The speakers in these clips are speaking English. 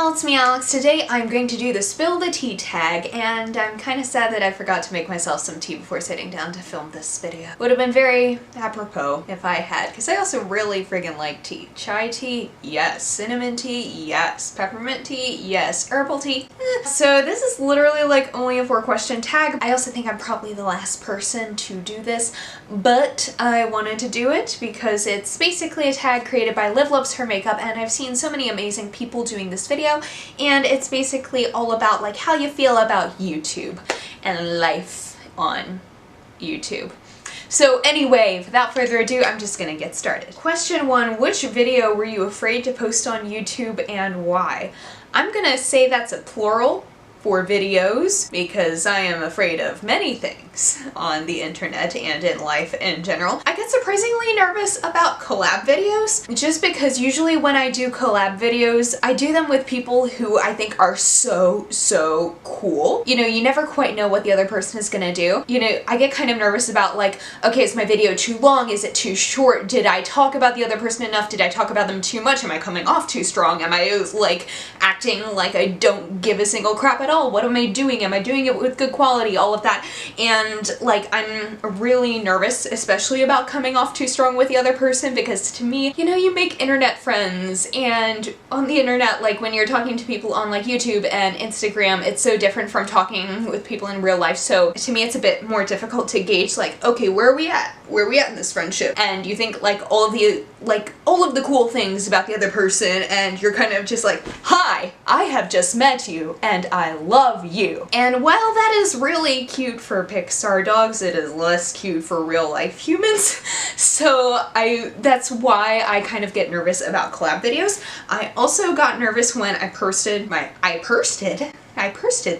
y'all, it's me Alex. Today I'm going to do the spill the tea tag, and I'm kind of sad that I forgot to make myself some tea before sitting down to film this video. Would have been very apropos if I had, because I also really friggin' like tea. Chai tea? Yes. Cinnamon tea? Yes. Peppermint tea? Yes. Herbal tea? So this is literally like only a 4-question tag. I also think I'm probably the last person to do this, but I wanted to do it because it's basically a tag created by Livloveshermakeup, and I've seen so many amazing people doing this video, and it's basically all about like how you feel about YouTube and life on YouTube. So anyway, without further ado, I'm just gonna get started. Question 1, which video were you afraid to post on YouTube and why? I'm gonna say that's a plural for videos because I am afraid of many things on the internet and in life in general. I get surprisingly nervous about collab videos just because usually when I do collab videos, I do them with people who I think are so cool. You know, you never quite know what the other person is gonna do. You know, I get kind of nervous about like, okay, is my video too long? Is it too short? Did I talk about the other person enough? Did I talk about them too much? Am I coming off too strong? Am I like acting like I don't give a single crap at all? What am I doing? Am I doing it with good quality? All of that. And like, I'm really nervous, especially about coming off too strong with the other person, because to me, you know, you make internet friends, and on the internet, like when you're talking to people on like YouTube and Instagram, it's so different from talking with people in real life. So to me, it's a bit more difficult to gauge like, okay, where are we at? Where are we at in this friendship? And you think like all of the cool things about the other person, and you're kind of just like, hi, I have just met you and I love you. And while that is really cute for Pixar dogs, it is less cute for real life humans. So that's why I kind of get nervous about collab videos. I also got nervous when I posted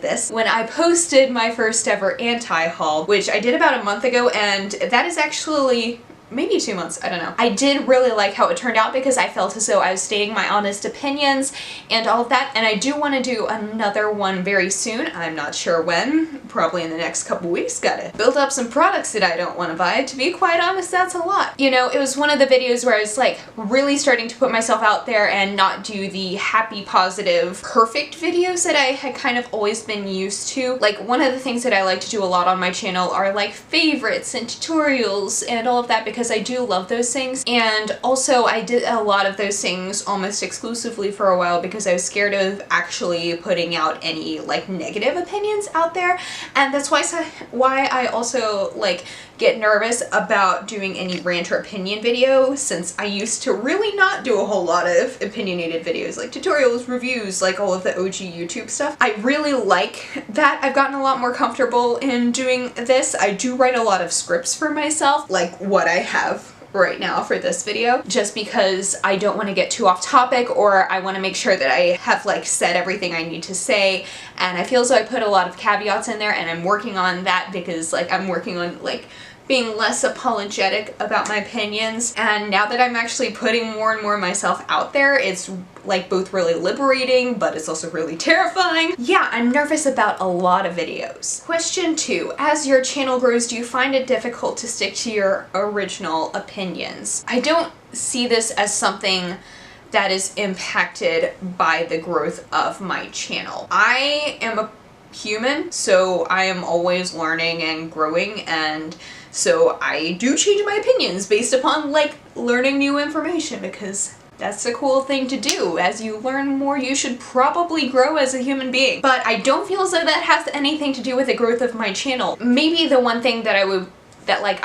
this when I posted my first ever anti-haul, which I did about a month ago, and that is actually maybe 2 months, I don't know. I did really like how it turned out because I felt as though I was stating my honest opinions and all of that, and I do want to do another one very soon. I'm not sure when, probably in the next couple weeks. Gotta build up some products that I don't want to buy. To be quite honest, that's a lot. You know, it was one of the videos where I was like really starting to put myself out there and not do the happy, positive, perfect videos that I had kind of always been used to. Like, one of the things that I like to do a lot on my channel are like favorites and tutorials and all of that, because I do love those things. And also I did a lot of those things almost exclusively for a while because I was scared of actually putting out any like negative opinions out there, and that's why I also like get nervous about doing any rant or opinion video, since I used to really not do a whole lot of opinionated videos like tutorials, reviews, like all of the OG YouTube stuff. I really like that I've gotten a lot more comfortable in doing this. I do write a lot of scripts for myself, like what I have right now for this video, just because I don't want to get too off topic, or I want to make sure that I have like said everything I need to say, and I feel as though I put a lot of caveats in there, and I'm working on that because like I'm working on like being less apologetic about my opinions. And now that I'm actually putting more and more of myself out there, it's like both really liberating, but it's also really terrifying. Yeah, I'm nervous about a lot of videos. Question 2, as your channel grows, do you find it difficult to stick to your original opinions? I don't see this as something that is impacted by the growth of my channel. I am a human, so I am always learning and growing, and so I do change my opinions based upon like learning new information, because that's a cool thing to do. As you learn more, you should probably grow as a human being. But I don't feel as though that has anything to do with the growth of my channel. Maybe the one thing that I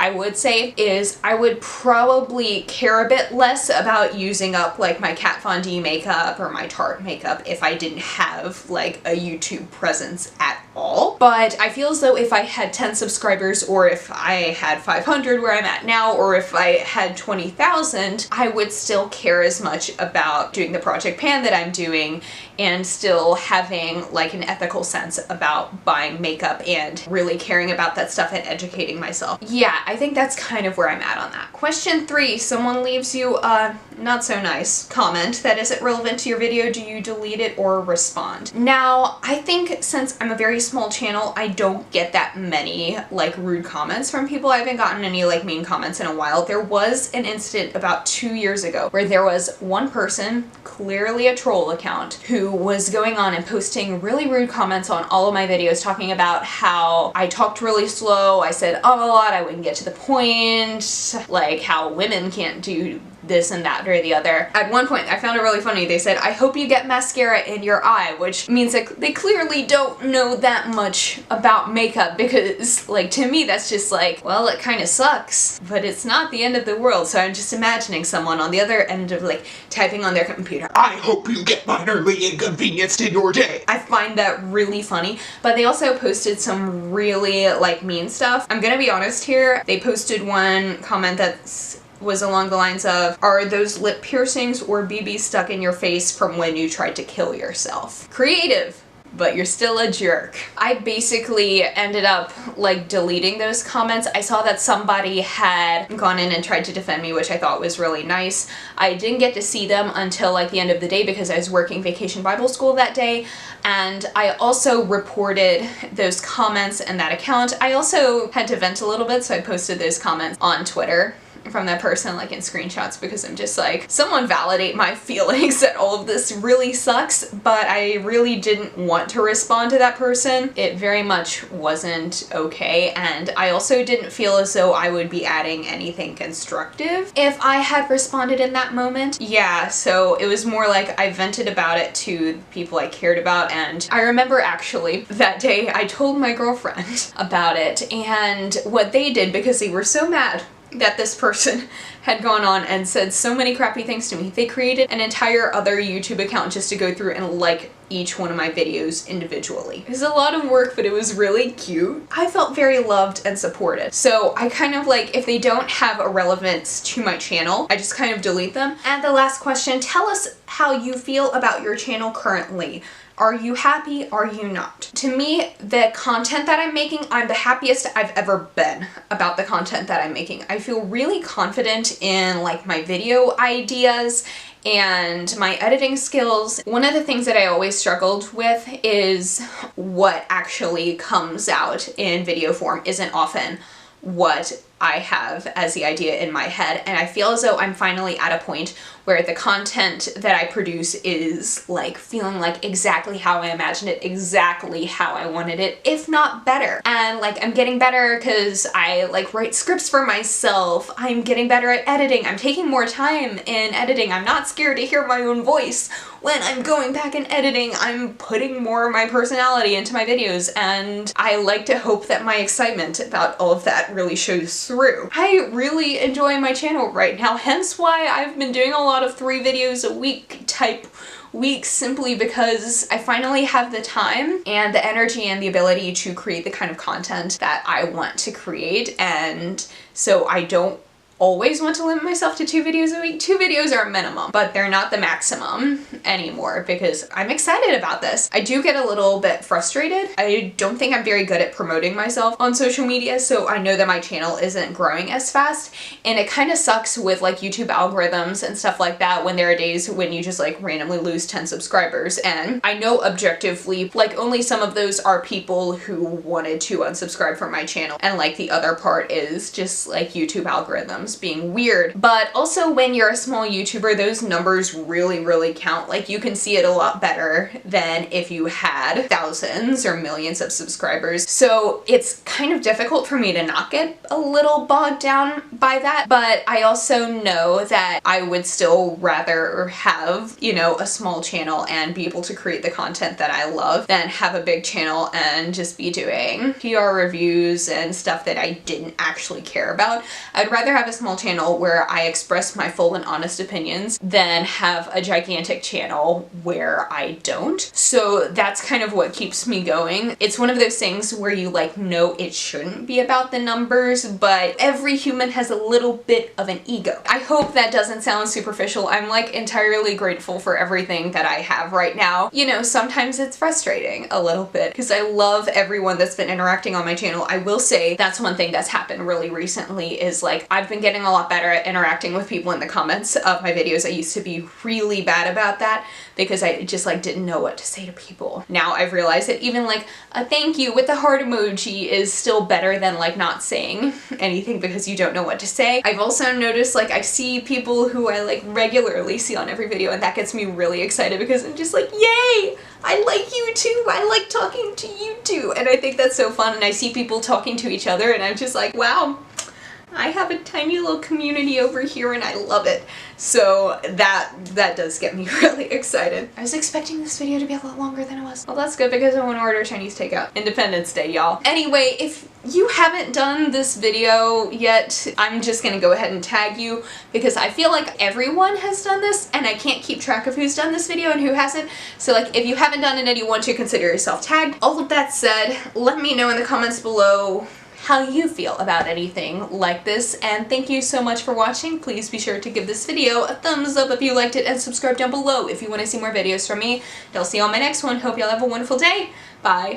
would say is I would probably care a bit less about using up like my Kat Von D makeup or my Tarte makeup if I didn't have like a YouTube presence at all. But I feel as though if I had 10 subscribers, or if I had 500 where I'm at now, or if I had 20,000, I would still care as much about doing the Project Pan that I'm doing, and still having like an ethical sense about buying makeup and really caring about that stuff and educating myself. Yeah, I think that's kind of where I'm at on that. Question 3, someone leaves you a not so nice comment that isn't relevant to your video. Do you delete it or respond? Now, I think since I'm a very small channel, I don't get that many like rude comments from people. I haven't gotten any like mean comments in a while. There was an incident about 2 years ago where there was one person, clearly a troll account, who was going on and posting really rude comments on all of my videos, talking about how I talked really slow, I said a lot, I wouldn't get to the point, like how women can't do this and that or the other. At one point, I found it really funny. They said, "I hope you get mascara in your eye," which means that they clearly don't know that much about makeup, because like to me that's just like, well, it kind of sucks, but it's not the end of the world. So I'm just imagining someone on the other end of like typing on their computer, "I hope you get minorly inconvenienced in your day." I find that really funny. But they also posted some really like mean stuff. I'm gonna be honest here. They posted one comment that's was along the lines of, "Are those lip piercings or BBs stuck in your face from when you tried to kill yourself?" Creative, but you're still a jerk. I basically ended up like deleting those comments. I saw that somebody had gone in and tried to defend me, which I thought was really nice. I didn't get to see them until like the end of the day because I was working Vacation Bible School that day, and I also reported those comments and that account. I also had to vent a little bit, so I posted those comments on Twitter from that person, like in screenshots, because I'm just like, someone validate my feelings that all of this really sucks, but I really didn't want to respond to that person. It very much wasn't okay, and I also didn't feel as though I would be adding anything constructive if I had responded in that moment. Yeah, so it was more like I vented about it to people I cared about, and I remember actually that day I told my girlfriend about it, and what they did, because they were so mad that this person had gone on and said so many crappy things to me, they created an entire other YouTube account just to go through and like each one of my videos individually. It was a lot of work, but it was really cute. I felt very loved and supported. So I kind of like, if they don't have a relevance to my channel, I just kind of delete them. And the last question, tell us how you feel about your channel currently. Are you happy? Are you not? To me, the content that I'm making, I'm the happiest I've ever been about the content that I'm making. I feel really confident in like my video ideas and my editing skills. One of the things that I always struggled with is what actually comes out in video form isn't often what I have as the idea in my head, and I feel as though I'm finally at a point where the content that I produce is like feeling like exactly how I imagined it, exactly how I wanted it, if not better. And like I'm getting better because I like write scripts for myself. I'm getting better at editing. I'm taking more time in editing. I'm not scared to hear my own voice when I'm going back and editing. I'm putting more of my personality into my videos, and I like to hope that my excitement about all of that really shows through. I really enjoy my channel right now, hence why I've been doing a lot of 3 videos a week type weeks, simply because I finally have the time and the energy and the ability to create the kind of content that I want to create, and so I don't always want to limit myself to 2 videos a week. 2 videos are a minimum, but they're not the maximum anymore because I'm excited about this. I do get a little bit frustrated. I don't think I'm very good at promoting myself on social media, so I know that my channel isn't growing as fast, and it kind of sucks with like YouTube algorithms and stuff like that when there are days when you just like randomly lose 10 subscribers, and I know objectively like only some of those are people who wanted to unsubscribe from my channel, and like the other part is just like YouTube algorithms being weird. But also when you're a small YouTuber, those numbers really count. Like you can see it a lot better than if you had thousands or millions of subscribers. So it's kind of difficult for me to not get a little bogged down by that, but I also know that I would still rather have, you know, a small channel and be able to create the content that I love than have a big channel and just be doing PR reviews and stuff that I didn't actually care about. I'd rather have a small channel where I express my full and honest opinions than have a gigantic channel where I don't. So that's kind of what keeps me going. It's one of those things where you like know it shouldn't be about the numbers, but every human has a little bit of an ego. I hope that doesn't sound superficial. I'm like entirely grateful for everything that I have right now. You know, sometimes it's frustrating a little bit because I love everyone that's been interacting on my channel. I will say that's one thing that's happened really recently is like I've been getting a lot better at interacting with people in the comments of my videos. I used to be really bad about that because I just like didn't know what to say to people. Now I've realized that even like a thank you with the heart emoji is still better than like not saying anything because you don't know what to say. I've also noticed like I see people who I like regularly see on every video, and that gets me really excited because I'm just like, yay! I like you too! I like talking to you too! And I think that's so fun, and I see people talking to each other and I'm just like, wow, I have a tiny little community over here and I love it. So that does get me really excited. I was expecting this video to be a lot longer than it was. Well, that's good because I want to order Chinese takeout. Independence Day, y'all. Anyway, if you haven't done this video yet, I'm just gonna go ahead and tag you because I feel like everyone has done this and I can't keep track of who's done this video and who hasn't. So like if you haven't done it and you want to, consider yourself tagged. All of that said, let me know in the comments below how you feel about anything like this, and thank you so much for watching. Please be sure to give this video a thumbs up if you liked it and subscribe down below if you want to see more videos from me. And I'll see you on my next one. Hope y'all have a wonderful day. Bye.